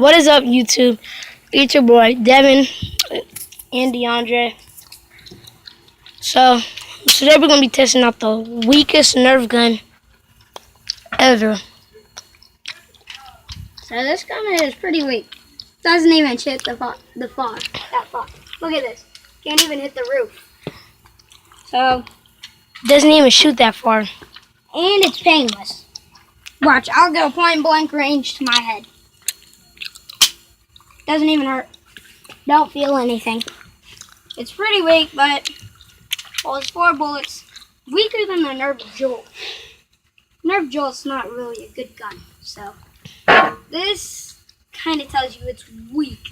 What is up, YouTube? It's your boy, Devin and DeAndre. So, today we're going to be testing out the weakest Nerf gun ever. So this gun is pretty weak. Doesn't even hit that far. Look at this. Can't even hit the roof. So, Doesn't even shoot that far. and it's painless. Watch, I'll go point blank range to my head. Doesn't even hurt. Don't feel anything. It's pretty weak, but well, it's 4 bullets. Weaker than the Nerf Jolt. Nerf Jolt's not really a good gun, so this kind of tells you it's weak.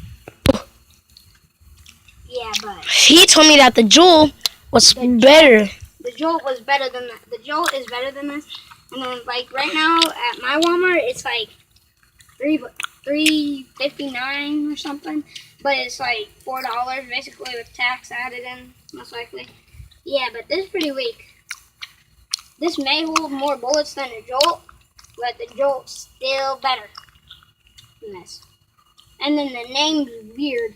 Yeah, but He told me that the Jewel was better. the Jolt was better than that. The Jolt is better than this. And then, like, right now at my Walmart, it's like $3.59 or something. But it's like $4 basically with tax added in, most likely. Yeah, but this is pretty weak. This may hold more bullets than the Jolt, but the Jolt's still better than this. And then the name's weird.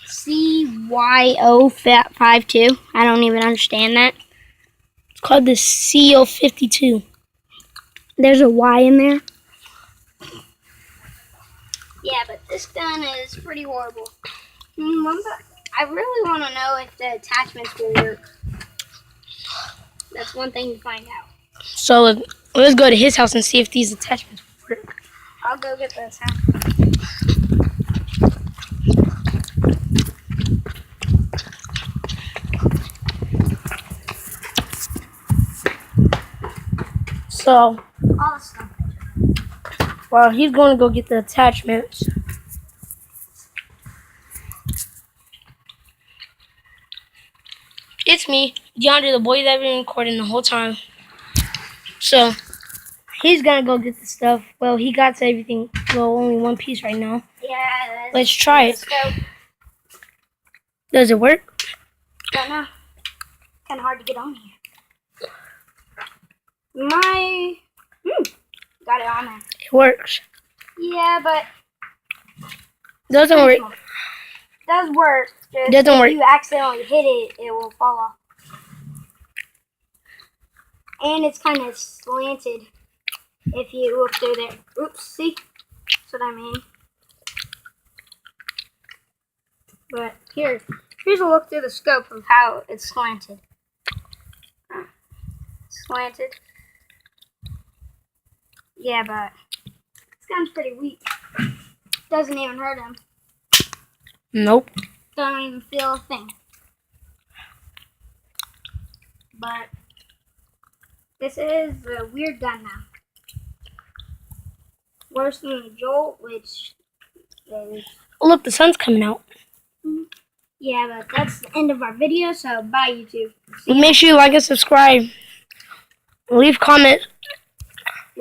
CYO52. I don't even understand that. It's called the CO52. There's a Y in there. Yeah, but this gun is pretty horrible. I really want to know if the attachments will work. That's one thing to find out. So, let's go to his house and see if these attachments work. I'll go get the attachments. So, All the stuff. while he's going to go get the attachments, it's me, DeAndre, the boy that been recording the whole time. So, he's going to go get the stuff. Well, he got everything. Well, only one piece right now. Yeah. Let's try it. Go. Does it work? Don't know. Kind of hard to get on here. Got it on there. It works. Yeah, but Doesn't work. it does work. Just Doesn't if work. you accidentally hit it, it will fall off. And it's kind of slanted if you look through there. Oops, see? That's what I mean. But here's a look through the scope of how it's slanted. Slanted. Yeah, but this gun's pretty weak. Doesn't even hurt him. Nope. Don't even feel a thing. But this is a weird gun now. Worse than the Jolt, which is... Oh, look, the sun's coming out. Yeah, but that's the end of our video, so bye, YouTube. Make sure you like and subscribe. Leave comments